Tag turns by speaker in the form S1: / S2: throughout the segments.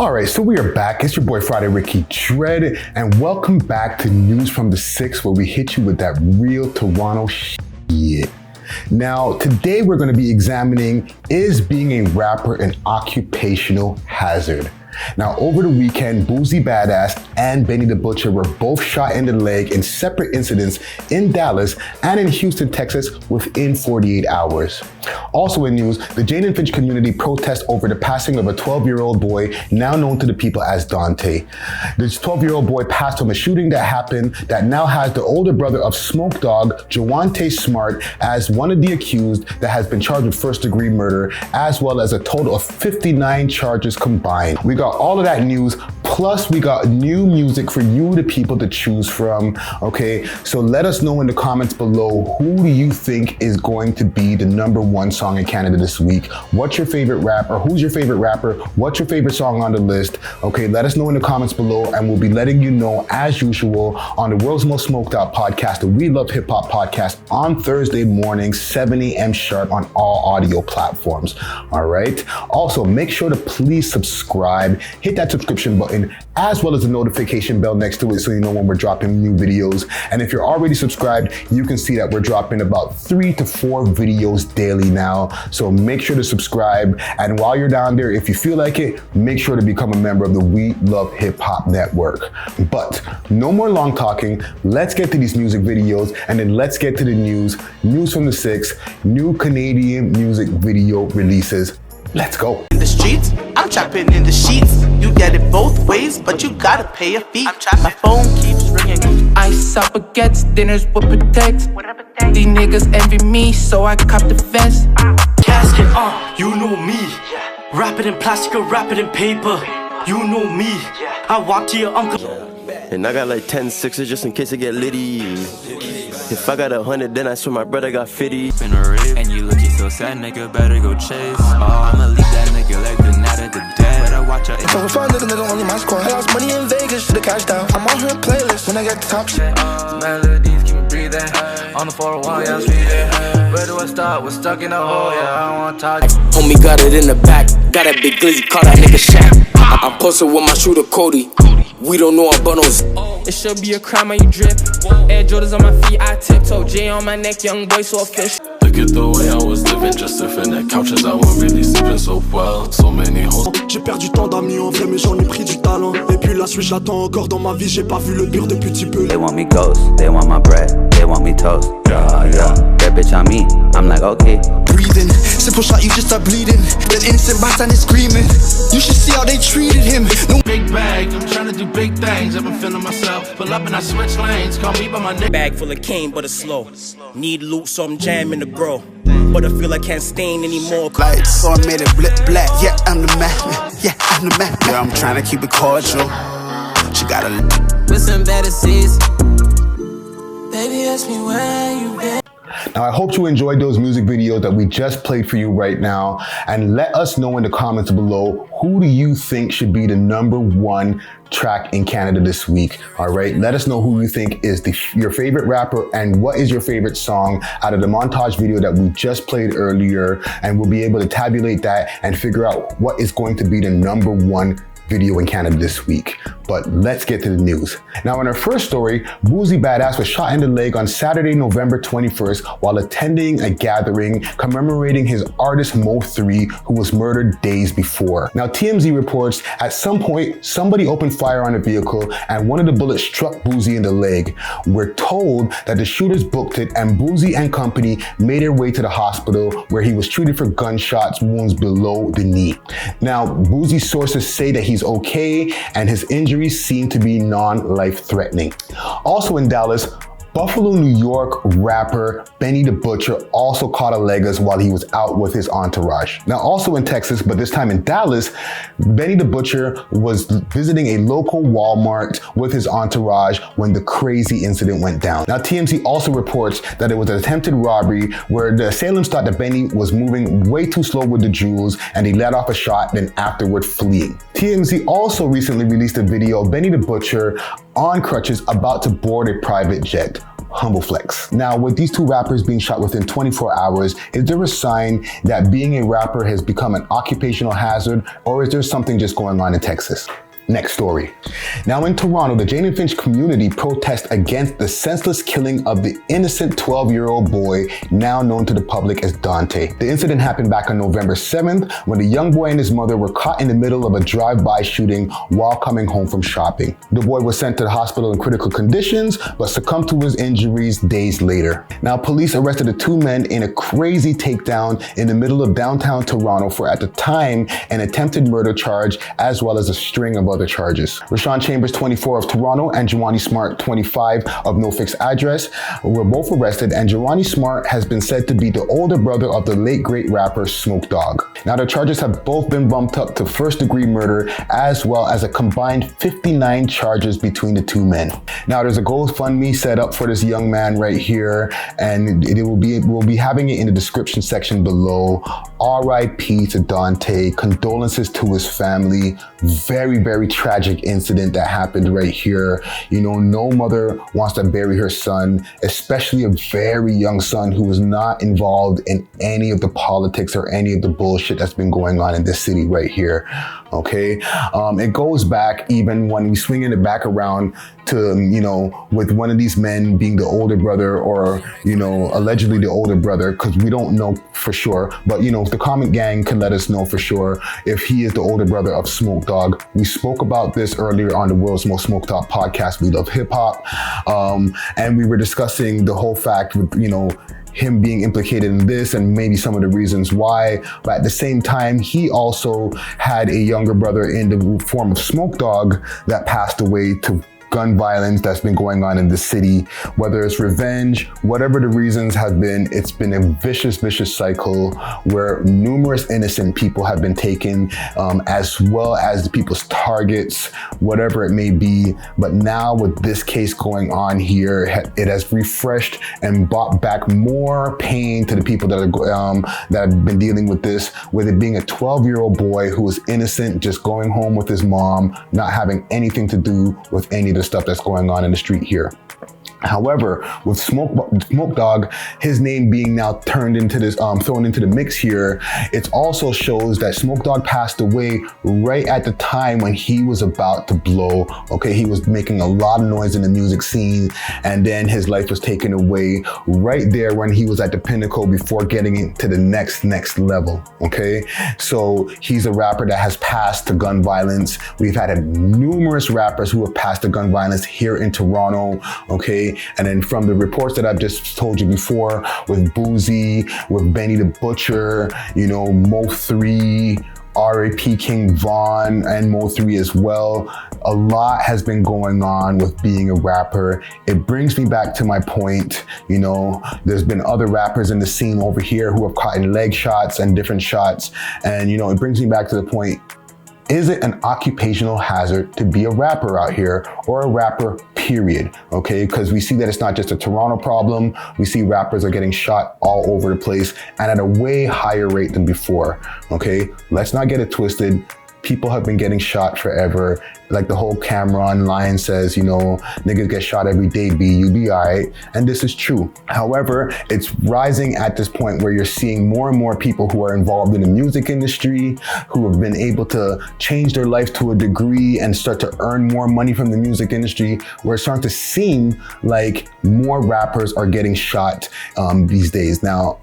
S1: All right, so we are back. It's your boy Friday Ricky Dred, and welcome back to News from the Six, where we hit you with that real Toronto shit. Now, today we're going to be examining, is being a rapper an occupational hazard? Now, over the weekend, Boozy Badass and Benny the Butcher were both shot in the leg in separate incidents in Dallas and in Houston, Texas within 48 hours. Also in news, the Jane and Finch community protest over the passing of a 12-year-old boy now known to the people as Dante. This 12-year-old boy passed from a shooting that happened that now has the older brother of Smoke Dawg, Jawante Smart, as one of the accused that has been charged with first-degree murder, as well as a total of 59 charges combined. We got all of that news, plus we got new music for you, the people, to choose from, okay? So let us know in the comments below, who do you think is going to be the #1 song in Canada this week? What's your favorite rapper? Who's your favorite rapper? What's your favorite song on the list? Okay, let us know in the comments below, and we'll be letting you know, as usual, on the world's most smoked out podcast, the We Love Hip Hop podcast, on Thursday morning, 7 a.m. sharp on all audio platforms, all right? Also, make sure to please subscribe. Hit that subscription button as well as the notification bell next to it so you know when we're dropping new videos. And if you're already subscribed, you can see that we're dropping about 3 to 4 videos daily now. So make sure to subscribe. And while you're down there, if you feel like it, make sure to become a member of the We Love Hip Hop Network. But no more long talking. Let's get to these music videos, and then let's get to the news. News from the Six, new Canadian music video releases. Let's go.
S2: In the streets, I'm trapping in the sheets. You get it both ways, but you gotta pay a fee. My phone keeps ringing.
S3: Ice out baguettes, dinners would protect. These niggas envy me, so I cop the vest.
S4: Casket, you know me. Wrap it in plastic or wrap it in paper. You know me. I walk to your uncle.
S5: And I got like 10 sixes just in case I get litty. If I got 100, then I swear my brother got 50.
S6: And you looking so sad, nigga, better go chase. Oh, I'ma leave that nigga like the night of the dead. Better watch out.
S7: So if I live, nigga, only my squad. I lost money in Vegas, should've cashed out. I'm on her playlist when I get the top shit.
S6: Melodies keep me breathing. On the 401, yeah, I'm speeding. Where do I start? We're stuck in a hole, yeah, I don't wanna talk.
S8: Homie got it in the back. Got that big glizzy, call that nigga Shaq. I'm posted with my shooter Cody. We don't know our buttons.
S3: It should be a crime when you drip. Air Jordans on my feet, I tiptoe. J on my neck, young boy so official.
S9: Look at the way I was living, just sniffing at couches, I wasn't really sleeping so well. So many hoes.
S7: J'ai perdu tant d'amis en vrai, mais j'en ai pris du talent. Et puis la suite, j'attends encore dans ma vie. J'ai pas vu le pire depuis petit peu.
S10: They want me ghost, they want my bread, they want me toast. Yeah, yeah. That bitch on me, I'm like okay.
S7: Breathing, simple shot, you just start bleeding. That innocent bystander screaming. You should see how they treated him. No
S2: Big bag, I'm trying to do big things. I've been feeling myself. Pull up and I switch lanes. Call me by my name.
S11: Bag full of cane, but it's slow. Need loot, so I'm jamming the grow. But I feel I can't stain anymore.
S7: lights, so I made it black. Yeah, I'm the man. Yeah, I'm the man. Yeah, I'm trying to keep it cordial. She got a
S3: With some better seeds. Baby, ask me where you been.
S1: Now, I hope you enjoyed those music videos that we just played for you right now. And let us know in the comments below, who do you think should be the #1 track in Canada this week? All right, let us know who you think is your favorite rapper, and what is your favorite song out of the montage video that we just played earlier. And we'll be able to tabulate that and figure out what is going to be the #1 video in Canada this week. But let's get to the news. Now, in our first story, Boozy Badass was shot in the leg on Saturday, November 21st, while attending a gathering commemorating his artist Mo3, who was murdered days before. Now, TMZ reports at some point, somebody opened fire on the vehicle and one of the bullets struck Boozy in the leg. We're told that the shooters booked it, and Boozy and company made their way to the hospital, where he was treated for gunshots wounds below the knee. Now, Boozy's sources say that he's okay and his injuries seem to be non-life-threatening. Also in Dallas, Buffalo, New York rapper Benny the Butcher also caught a Legas while he was out with his entourage. Now, also in Texas, but this time in Dallas, Benny the Butcher was visiting a local Walmart with his entourage when the crazy incident went down. Now, TMZ also reports that it was an attempted robbery where the assailants thought that Benny was moving way too slow with the jewels, and he let off a shot, then afterward fleeing. TMZ also recently released a video of Benny the Butcher on crutches about to board a private jet. humble flex. Now, with these two rappers being shot within 24 hours, is there a sign that being a rapper has become an occupational hazard, or is there something just going on in Texas? Next story. Now in Toronto, the Jane and Finch community protests against the senseless killing of the innocent 12-year-old boy, now known to the public as Dante. The incident happened back on November 7th when the young boy and his mother were caught in the middle of a drive-by shooting while coming home from shopping. The boy was sent to the hospital in critical conditions, but succumbed to his injuries days later. Now, police arrested the two men in a crazy takedown in the middle of downtown Toronto for, at the time, an attempted murder charge, as well as a string of other charges. Rashawn Chambers, 24 of Toronto, and Jawani Smart, 25 of No Fixed Address, were both arrested, and Jawani Smart has been said to be the older brother of the late great rapper Smoke Dawg. Now the charges have both been bumped up to first-degree murder, as well as a combined 59 charges between the two men. Now there's a GoFundMe set up for this young man right here, and we'll be having it in the description section below. R.I.P. to Dante, condolences to his family. Very, very tragic incident that happened right here. You know, no mother wants to bury her son, especially a very young son who was not involved in any of the politics or any of the bullshit that's been going on in this city right here. Okay, it goes back even when we swing it back around to, you know, with one of these men being the older brother, or, you know, allegedly the older brother, because we don't know for sure, but, you know, the comment gang can let us know for sure if he is the older brother of Smoke Dawg. We spoke about this earlier on the World's Most Smoked Out podcast, We Love Hip Hop, and we were discussing the whole fact with, you know, him being implicated in this and maybe some of the reasons why. But at the same time, he also had a younger brother in the form of Smoke Dawg that passed away to gun violence that's been going on in the city. Whether it's revenge, whatever the reasons have been, it's been a vicious cycle where numerous innocent people have been taken, as well as the people's targets, whatever it may be. But now with this case going on here, it has refreshed and brought back more pain to the people that have been dealing with this, with it being a 12-year-old boy who was innocent, just going home with his mom, not having anything to do with any of the stuff that's going on in the street here. However, with Smoke Dawg, his name being now turned into this, thrown into the mix here, it also shows that Smoke Dawg passed away right at the time when he was about to blow. Okay, he was making a lot of noise in the music scene, and then his life was taken away right there when he was at the pinnacle before getting into the next level. Okay, so he's a rapper that has passed to gun violence. We've had numerous rappers who have passed to gun violence here in Toronto. Okay. And then from the reports that I've just told you before, with Boozy, with Benny the Butcher, you know, Mo3, R.A.P. King Von, and Mo3 as well. A lot has been going on with being a rapper. It brings me back to my point, you know, there's been other rappers in the scene over here who have caught in leg shots and different shots. And, you know, it brings me back to the point, is it an occupational hazard to be a rapper out here, or a rapper, period? Okay, because we see that it's not just a Toronto problem. We see rappers are getting shot all over the place and at a way higher rate than before. Okay, let's not get it twisted. People have been getting shot forever. Like the whole Cameron line says, you know, niggas get shot every day, B, you be all right. And this is true. However, it's rising at this point where you're seeing more and more people who are involved in the music industry, who have been able to change their life to a degree and start to earn more money from the music industry, where it's starting to seem like more rappers are getting shot these days. Now,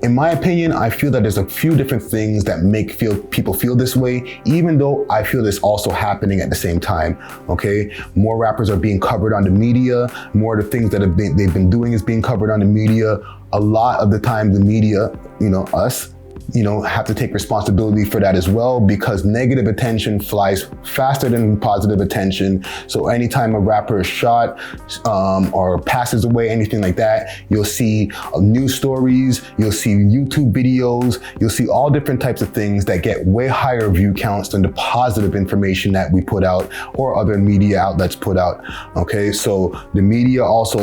S1: in my opinion, I feel that there's a few different things that make people feel this way, even though I feel this also happening at the same time, okay? More rappers are being covered on the media. More of the things that they've been doing is being covered on the media. A lot of the time, the media, you know, us, you know, have to take responsibility for that as well, because negative attention flies faster than positive attention. So anytime a rapper is shot or passes away, anything like that, you'll see news stories, you'll see YouTube videos, you'll see all different types of things that get way higher view counts than the positive information that we put out or other media outlets put out. Okay, so the media also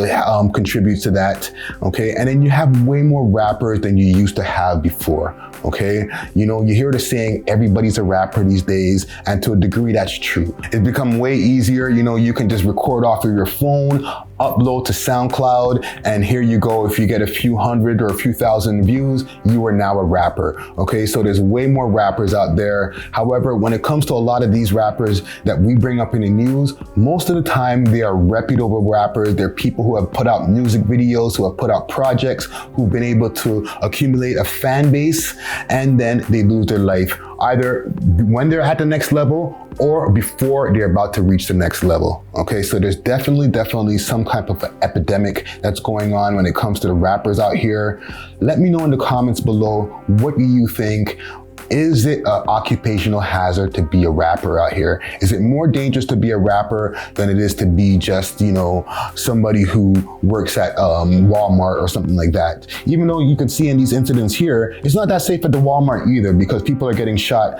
S1: contributes to that. Okay, and then you have way more rappers than you used to have before. Okay, you know, you hear the saying, everybody's a rapper these days, and to a degree that's true. It's become way easier. You know, you can just record off of your phone. upload to SoundCloud, and here you go. If you get a few hundred or a few thousand views, you are now a rapper. Okay, so there's way more rappers out there. However, when it comes to a lot of these rappers that we bring up in the news, most of the time they are reputable rappers. They're people who have put out music videos, who have put out projects, who've been able to accumulate a fan base, and then they lose their life either when they're at the next level or before they're about to reach the next level. Okay, so there's definitely some type of epidemic that's going on when it comes to the rappers out here. Let me know in the comments below, what do you think? Is it an occupational hazard to be a rapper out here? Is it more dangerous to be a rapper than it is to be just, you know, somebody who works at Walmart or something like that? Even though you can see in these incidents here, it's not that safe at the Walmart either, because people are getting shot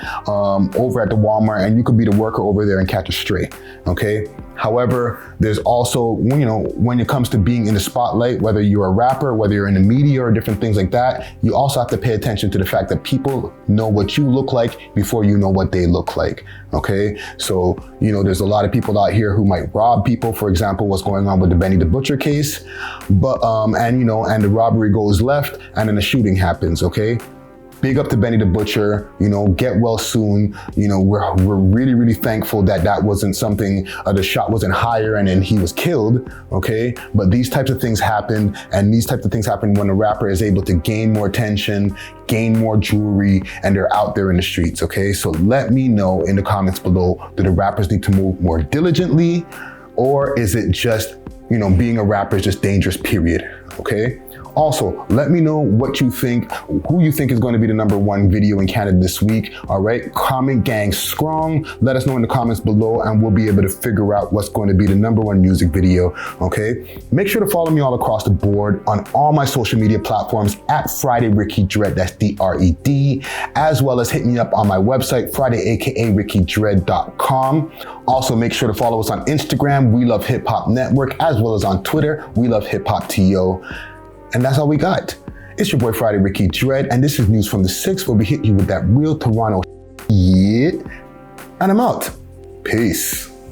S1: over at the Walmart, and you could be the worker over there and catch a stray, okay? However, there's also, you know, when it comes to being in the spotlight, whether you're a rapper, whether you're in the media or different things like that, you also have to pay attention to the fact that people know what you look like before you know what they look like, okay? So, you know, there's a lot of people out here who might rob people. For example, what's going on with the Benny the Butcher case, but, and you know, and the robbery goes left and then the shooting happens, okay? Big up to Benny the Butcher, you know, get well soon. You know, we're really thankful that that wasn't something, the shot wasn't higher and then he was killed, okay? But these types of things happen, and these types of things happen when a rapper is able to gain more attention, gain more jewelry, and they're out there in the streets, okay? So let me know in the comments below, do the rappers need to move more diligently, or is it just, you know, being a rapper is just dangerous, period, okay? Also, let me know what you think, who you think is going to be the #1 video in Canada this week, all right? Comment gang strong. Let us know in the comments below, and we'll be able to figure out what's going to be the #1 music video, okay? Make sure to follow me all across the board on all my social media platforms at Friday Ricky Dred, that's D-R-E-D, as well as hit me up on my website, FridayAKARickyDred.com. Also, make sure to follow us on Instagram, We Love Hip Hop Network, as well as on Twitter, We Love Hip Hop TO. And that's all we got. It's your boy Friday Ricky Dred, and this is News from the 6, where we hit you with that real Toronto shit. And I'm out. Peace.